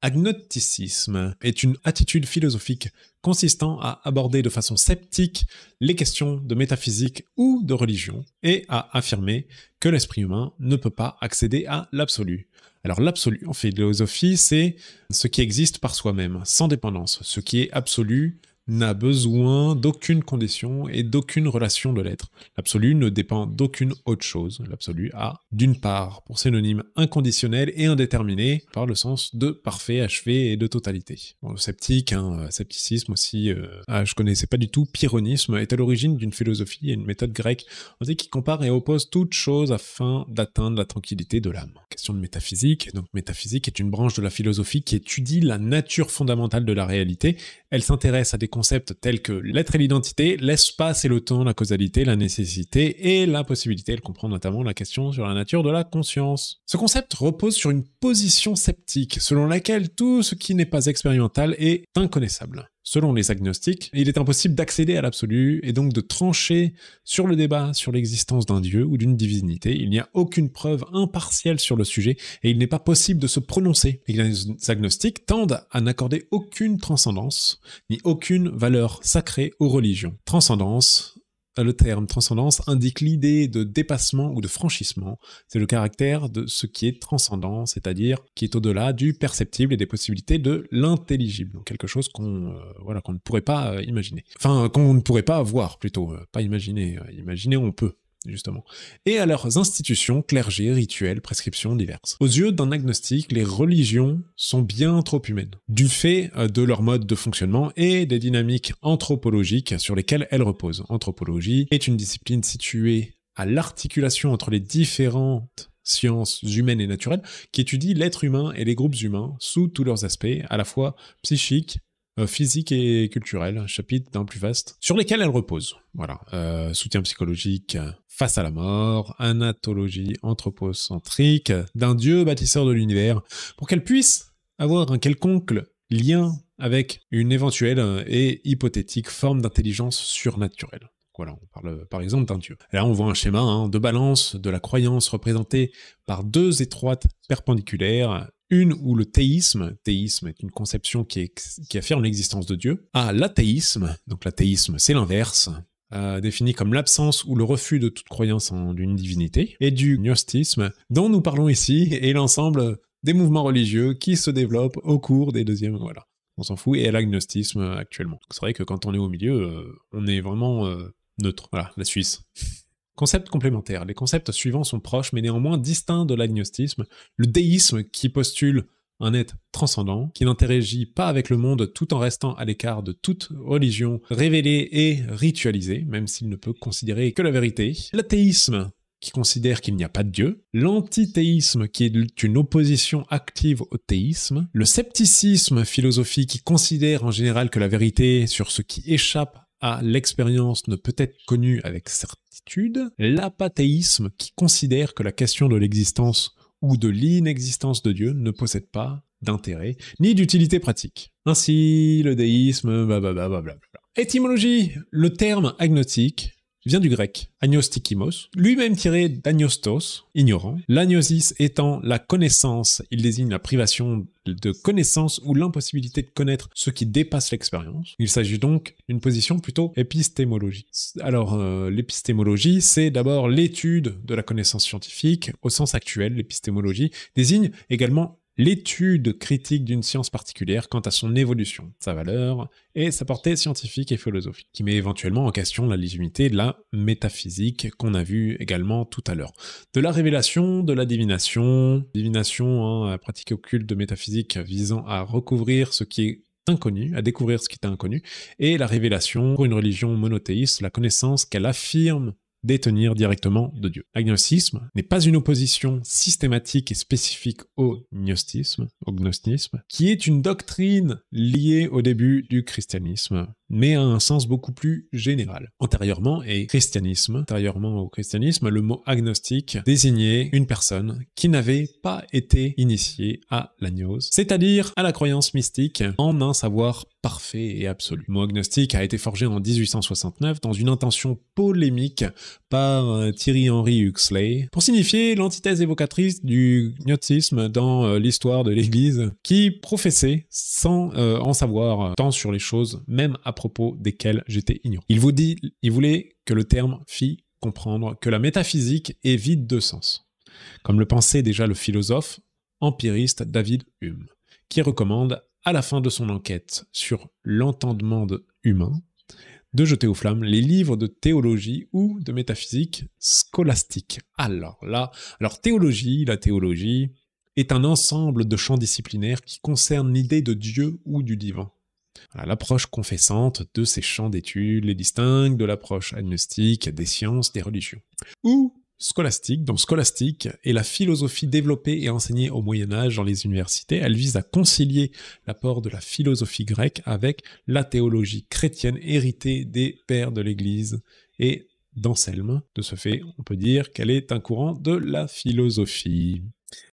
Agnosticisme est une attitude philosophique consistant à aborder de façon sceptique les questions de métaphysique ou de religion et à affirmer que l'esprit humain ne peut pas accéder à l'absolu. Alors l'absolu en philosophie, c'est ce qui existe par soi-même, sans dépendance. Ce qui est absolu n'a besoin d'aucune condition et d'aucune relation de l'être. L'absolu ne dépend d'aucune autre chose. L'absolu a, d'une part, pour synonyme inconditionnel et indéterminé, par le sens de parfait, achevé et de totalité. Bon, le sceptique, scepticisme aussi, je connaissais pas du tout, pyrrhonisme, est à l'origine d'une philosophie et une méthode grecque qui compare et oppose toute chose afin d'atteindre la tranquillité de l'âme. Question de métaphysique. Donc métaphysique est une branche de la philosophie qui étudie la nature fondamentale de la réalité. Elle s'intéresse à des concepts tels que l'être et l'identité, l'espace et le temps, la causalité, la nécessité et la possibilité. Elle comprend notamment la question sur la nature de la conscience. Ce concept repose sur une position sceptique, selon laquelle tout ce qui n'est pas expérimental est inconnaissable. Selon les agnostiques, il est impossible d'accéder à l'absolu et donc de trancher sur le débat sur l'existence d'un dieu ou d'une divinité. Il n'y a aucune preuve impartielle sur le sujet et il n'est pas possible de se prononcer. Les agnostiques tendent à n'accorder aucune transcendance ni aucune valeur sacrée aux religions. Le terme transcendance indique l'idée de dépassement ou de franchissement. C'est le caractère de ce qui est transcendant, c'est-à-dire qui est au-delà du perceptible et des possibilités de l'intelligible. Donc quelque chose qu'on ne pourrait pas imaginer. Enfin, qu'on ne pourrait pas voir, plutôt. Pas imaginer. Imaginer, on peut. Justement, et à leurs institutions, clergés, rituels, prescriptions diverses. Aux yeux d'un agnostique, les religions sont bien trop humaines, du fait de leur mode de fonctionnement et des dynamiques anthropologiques sur lesquelles elles reposent. Anthropologie est une discipline située à l'articulation entre les différentes sciences humaines et naturelles qui étudie l'être humain et les groupes humains sous tous leurs aspects, à la fois psychiques, physique et culturel, un chapitre d'un plus vaste, sur lesquels elle repose. Voilà, soutien psychologique face à la mort, anatologie anthropocentrique d'un dieu bâtisseur de l'univers, pour qu'elle puisse avoir un quelconque lien avec une éventuelle et hypothétique forme d'intelligence surnaturelle. Voilà, on parle par exemple d'un dieu. Là, on voit un schéma de balance de la croyance représentée par deux étroites perpendiculaires, une où le théisme est une conception qui affirme l'existence de Dieu, à l'athéisme, donc l'athéisme c'est l'inverse, défini comme l'absence ou le refus de toute croyance en une divinité, et du gnostisme, dont nous parlons ici, et l'ensemble des mouvements religieux qui se développent au cours des deuxièmes, voilà. On s'en fout, et à l'agnostisme actuellement. C'est vrai que quand on est au milieu, on est vraiment neutre, voilà, la Suisse. Concepts complémentaires. Les concepts suivants sont proches, mais néanmoins distincts de l'agnostisme. Le déisme, qui postule un être transcendant, qui n'interagit pas avec le monde tout en restant à l'écart de toute religion révélée et ritualisée, même s'il ne peut considérer que la vérité. L'athéisme, qui considère qu'il n'y a pas de Dieu. L'antithéisme, qui est une opposition active au théisme. Le scepticisme philosophique, qui considère en général que la vérité sur ce qui échappe à l'expérience ne peut être connue avec certitude, l'apathéisme qui considère que la question de l'existence ou de l'inexistence de Dieu ne possède pas d'intérêt ni d'utilité pratique. Ainsi, le déisme, blablabla. Étymologie, le terme agnostique vient du grec agnostikimos, lui-même tiré d'agnostos, ignorant. L'agnosis étant la connaissance, il désigne la privation de connaissance ou l'impossibilité de connaître ce qui dépasse l'expérience. Il s'agit donc d'une position plutôt épistémologique. Alors, l'épistémologie, c'est d'abord l'étude de la connaissance scientifique. Au sens actuel, l'épistémologie désigne également l'étude critique d'une science particulière quant à son évolution, sa valeur et sa portée scientifique et philosophique, qui met éventuellement en question la légitimité de la métaphysique qu'on a vu également tout à l'heure. De la révélation, de la divination, la pratique occulte de métaphysique visant à recouvrir ce qui est inconnu, à découvrir ce qui est inconnu, et la révélation pour une religion monothéiste, la connaissance qu'elle affirme détenir directement de Dieu. L'agnosticisme n'est pas une opposition systématique et spécifique au gnostisme, qui est une doctrine liée au début du christianisme. mais a un sens beaucoup plus général. Antérieurement au christianisme, le mot agnostique désignait une personne qui n'avait pas été initiée à la gnose, c'est-à-dire à la croyance mystique en un savoir parfait et absolu. Le mot agnostique a été forgé en 1869 dans une intention polémique par Thierry Henry Huxley pour signifier l'antithèse évocatrice du gnosticisme dans l'histoire de l'Église qui professait sans en savoir tant sur les choses, même à propos desquelles j'étais ignorant. Il voulait que le terme fît comprendre que la métaphysique est vide de sens, comme le pensait déjà le philosophe empiriste David Hume, qui recommande à la fin de son enquête sur l'entendement humain, de jeter aux flammes les livres de théologie ou de métaphysique scolastique. La théologie est un ensemble de champs disciplinaires qui concernent l'idée de Dieu ou du divin. L'approche confessante de ces champs d'études les distingue de l'approche agnostique des sciences des religions. Ou scolastique, dont scolastique est la philosophie développée et enseignée au Moyen-Âge dans les universités. Elle vise à concilier l'apport de la philosophie grecque avec la théologie chrétienne héritée des pères de l'Église et d'Anselme. De ce fait, on peut dire qu'elle est un courant de la philosophie.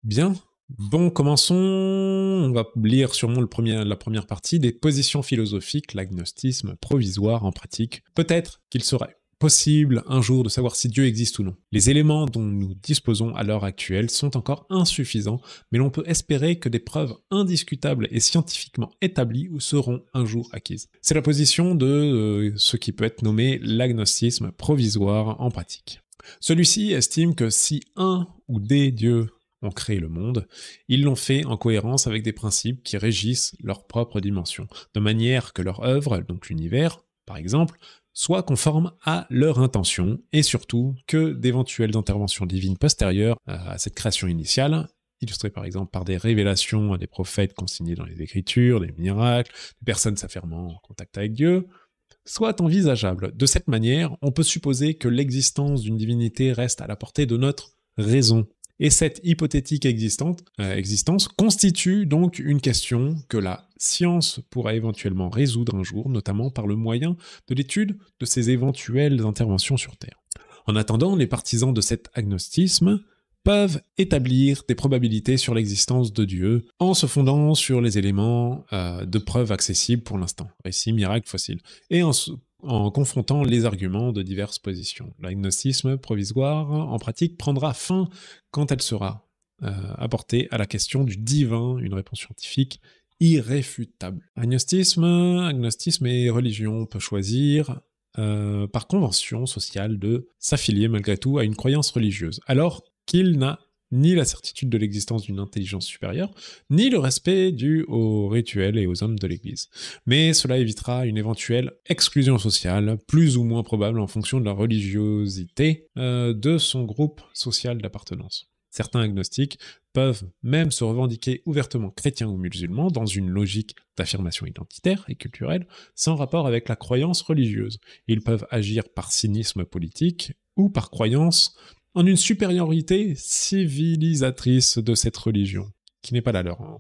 Bien. Bon, commençons. On va lire sûrement la première partie des positions philosophiques, l'agnostisme provisoire en pratique. Peut-être qu'il serait possible un jour de savoir si Dieu existe ou non. Les éléments dont nous disposons à l'heure actuelle sont encore insuffisants, mais l'on peut espérer que des preuves indiscutables et scientifiquement établies seront un jour acquises. C'est la position de ce qui peut être nommé l'agnostisme provisoire en pratique. Celui-ci estime que si un ou des dieux ont créé le monde, ils l'ont fait en cohérence avec des principes qui régissent leur propre dimension, de manière que leur œuvre, donc l'univers, par exemple, soit conforme à leur intention, et surtout que d'éventuelles interventions divines postérieures à cette création initiale, illustrées par exemple par des révélations à des prophètes consignés dans les Écritures, des miracles, des personnes s'affirmant en contact avec Dieu, soient envisageables. De cette manière, on peut supposer que l'existence d'une divinité reste à la portée de notre raison. Et cette hypothétique existence constitue donc une question que la science pourra éventuellement résoudre un jour, notamment par le moyen de l'étude de ces éventuelles interventions sur Terre. En attendant, les partisans de cet agnostisme peuvent établir des probabilités sur l'existence de Dieu en se fondant sur les éléments de preuve accessibles pour l'instant, récits, miracles, fossiles, et en confrontant les arguments de diverses positions. L'agnostisme provisoire, en pratique, prendra fin quand elle sera apportée à la question du divin, une réponse scientifique irréfutable. Agnostisme et religion, on peut choisir par convention sociale de s'affilier malgré tout à une croyance religieuse, alors qu'il n'a ni la certitude de l'existence d'une intelligence supérieure, ni le respect dû aux rituels et aux hommes de l'Église. Mais cela évitera une éventuelle exclusion sociale, plus ou moins probable en fonction de la religiosité de son groupe social d'appartenance. Certains agnostiques peuvent même se revendiquer ouvertement chrétiens ou musulmans dans une logique d'affirmation identitaire et culturelle sans rapport avec la croyance religieuse. Ils peuvent agir par cynisme politique ou par croyance en une supériorité civilisatrice de cette religion, qui n'est pas la leur.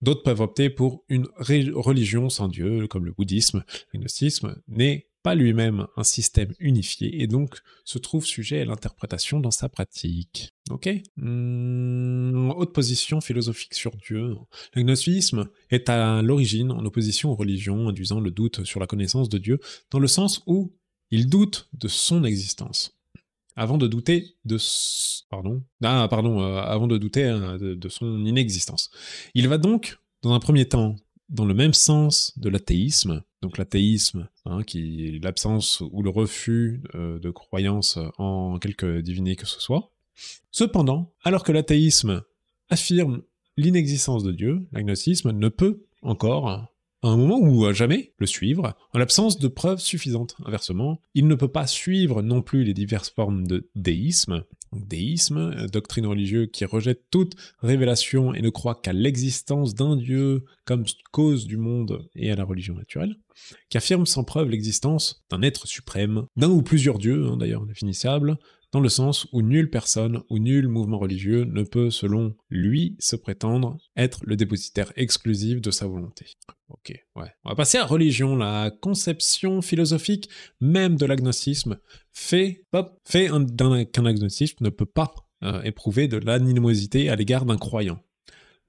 D'autres peuvent opter pour une religion sans Dieu, comme le bouddhisme. L'agnostisme n'est pas lui-même un système unifié et donc se trouve sujet à l'interprétation dans sa pratique. Ok. Autre position philosophique sur Dieu. L'agnosticisme est à l'origine en opposition aux religions induisant le doute sur la connaissance de Dieu, dans le sens où il doute de son existence. Avant de douter de son inexistence. Il va donc, dans un premier temps, dans le même sens de l'athéisme, donc l'athéisme, qui est l'absence ou le refus de croyance en quelque divinité que ce soit. Cependant, alors que l'athéisme affirme l'inexistence de Dieu, l'agnosticisme ne peut encore, à un moment ou à jamais, le suivre, en l'absence de preuves suffisantes. Inversement, il ne peut pas suivre non plus les diverses formes de déisme. Déisme, doctrine religieuse qui rejette toute révélation et ne croit qu'à l'existence d'un Dieu comme cause du monde et à la religion naturelle, qui affirme sans preuve l'existence d'un être suprême, d'un ou plusieurs dieux, d'ailleurs indéfinissables, dans le sens où nulle personne ou nul mouvement religieux ne peut, selon lui, se prétendre être le dépositaire exclusif de sa volonté. Ok, ouais. On va passer à religion. La conception philosophique même de l'agnosticisme fait qu'un agnostique ne peut pas éprouver de l'animosité à l'égard d'un croyant.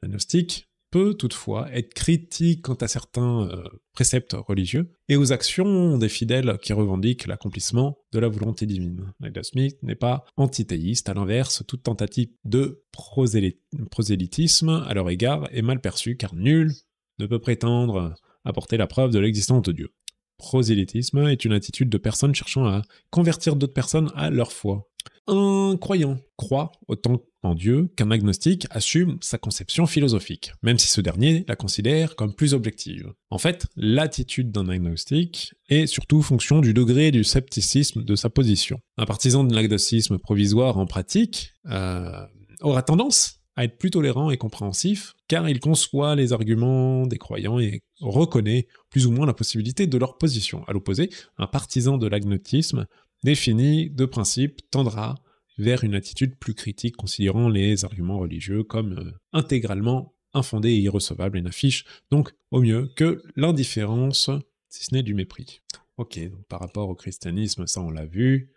L'agnostique peut toutefois être critique quant à certains préceptes religieux et aux actions des fidèles qui revendiquent l'accomplissement de la volonté divine. L'agnostique n'est pas antithéiste, à l'inverse, toute tentative de prosélytisme à leur égard est mal perçue car nul ne peut prétendre apporter la preuve de l'existence de Dieu. Prosélytisme est une attitude de personnes cherchant à convertir d'autres personnes à leur foi. Un croyant croit autant en Dieu qu'un agnostique assume sa conception philosophique, même si ce dernier la considère comme plus objective. En fait, l'attitude d'un agnostique est surtout fonction du degré du scepticisme de sa position. Un partisan de l'agnosticisme provisoire en pratique aura tendance à être plus tolérant et compréhensif, car il conçoit les arguments des croyants et reconnaît plus ou moins la possibilité de leur position. À l'opposé, un partisan de l'agnosticisme défini de principe tendra vers une attitude plus critique, considérant les arguments religieux comme intégralement infondés et irrecevables, et n'affiche donc au mieux que l'indifférence, si ce n'est du mépris. Ok, donc par rapport au christianisme, ça on l'a vu.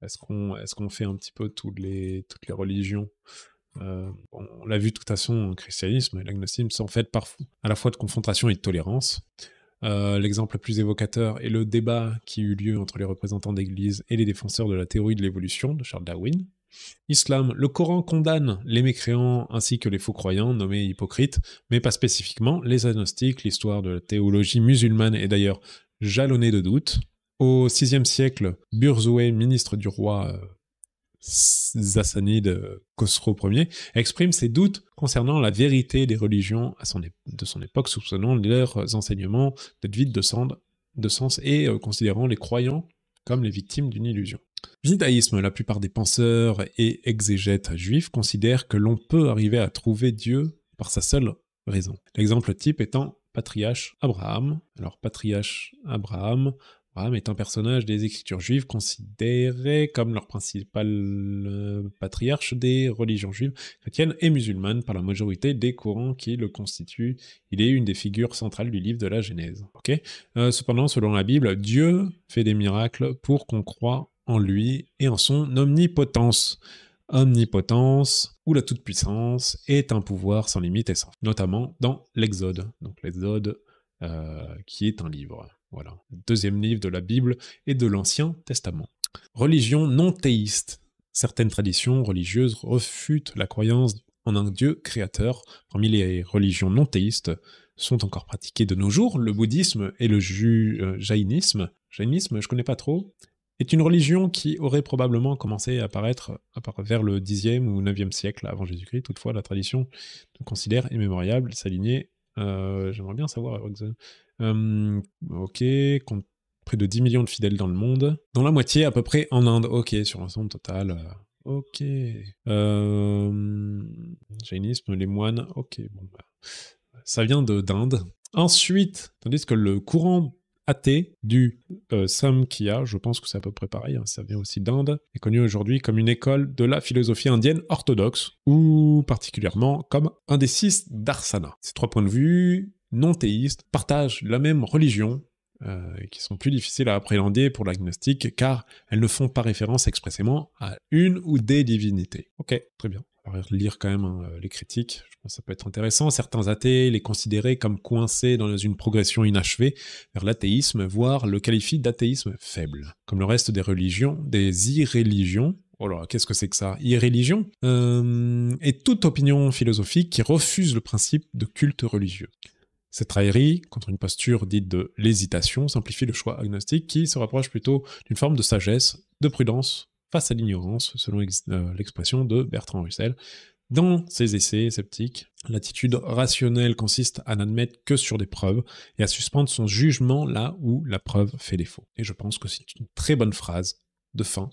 Est-ce qu'on fait un petit peu toutes les religions? On l'a vu de toute façon, le christianisme et l'agnosticisme sont faits parfois à la fois de confrontation et de tolérance. L'exemple le plus évocateur est le débat qui eut lieu entre les représentants d'Église et les défenseurs de la théorie de l'évolution de Charles Darwin. Islam, le Coran condamne les mécréants ainsi que les faux croyants nommés hypocrites, mais pas spécifiquement les agnostiques. L'histoire de la théologie musulmane est d'ailleurs jalonnée de doutes. Au VIe siècle, Burzoueh, ministre du roi Sassanide Khosrow Ier, exprime ses doutes concernant la vérité des religions de son époque, soupçonnant leurs enseignements d'être vides de sens et considérant les croyants comme les victimes d'une illusion. Judaïsme, la plupart des penseurs et exégètes juifs considèrent que l'on peut arriver à trouver Dieu par sa seule raison. L'exemple type étant patriarche Abraham. Alors patriarche Abraham est un personnage des Écritures juives considéré comme leur principal patriarche des religions juives, chrétiennes et musulmanes par la majorité des courants qui le constituent. Il est une des figures centrales du livre de la Genèse. Cependant, selon la Bible, Dieu fait des miracles pour qu'on croie en lui et en son omnipotence. Omnipotence, ou la toute-puissance, est un pouvoir sans limite et sans fin, notamment dans l'Exode. Donc l'Exode qui est un livre. Voilà, deuxième livre de la Bible et de l'Ancien Testament. Religion non théiste. Certaines traditions religieuses refutent la croyance en un Dieu créateur. Parmi les religions non théistes sont encore pratiquées de nos jours le bouddhisme et le jaïnisme. Jaïnisme, je connais pas trop, est une religion qui aurait probablement commencé à apparaître vers le Xe ou IXe siècle avant Jésus-Christ. Toutefois, la tradition considère immémoriable sa lignée. J'aimerais bien savoir. Compte près de 10 millions de fidèles dans le monde, dont la moitié à peu près en Inde. Ok, sur l'ensemble total. Ok. Jainisme, les moines. Ok, bon, ça vient d'Inde. Ensuite, tandis que le courant athée du Samkhya, je pense que c'est à peu près pareil, hein, ça vient aussi d'Inde, est connu aujourd'hui comme une école de la philosophie indienne orthodoxe, ou particulièrement comme un des 6 darsana. Ces 3 points de vue non théistes partagent la même religion, qui sont plus difficiles à appréhender pour l'agnostique, car elles ne font pas référence expressément à une ou des divinités. Ok, très bien. On va lire quand même les critiques, je pense que ça peut être intéressant. Certains athées les considéraient comme coincés dans une progression inachevée vers l'athéisme, voire le qualifient d'athéisme faible. Comme le reste des religions, des irréligions, oh là, qu'est-ce que c'est que ça? Irréligion est toute opinion philosophique qui refuse le principe de culte religieux. Cette raillerie, contre une posture dite de l'hésitation, simplifie le choix agnostique qui se rapproche plutôt d'une forme de sagesse, de prudence face à l'ignorance, selon l'expression de Bertrand Russell. Dans ses essais sceptiques, l'attitude rationnelle consiste à n'admettre que sur des preuves et à suspendre son jugement là où la preuve fait défaut. Et je pense que c'est une très bonne phrase de fin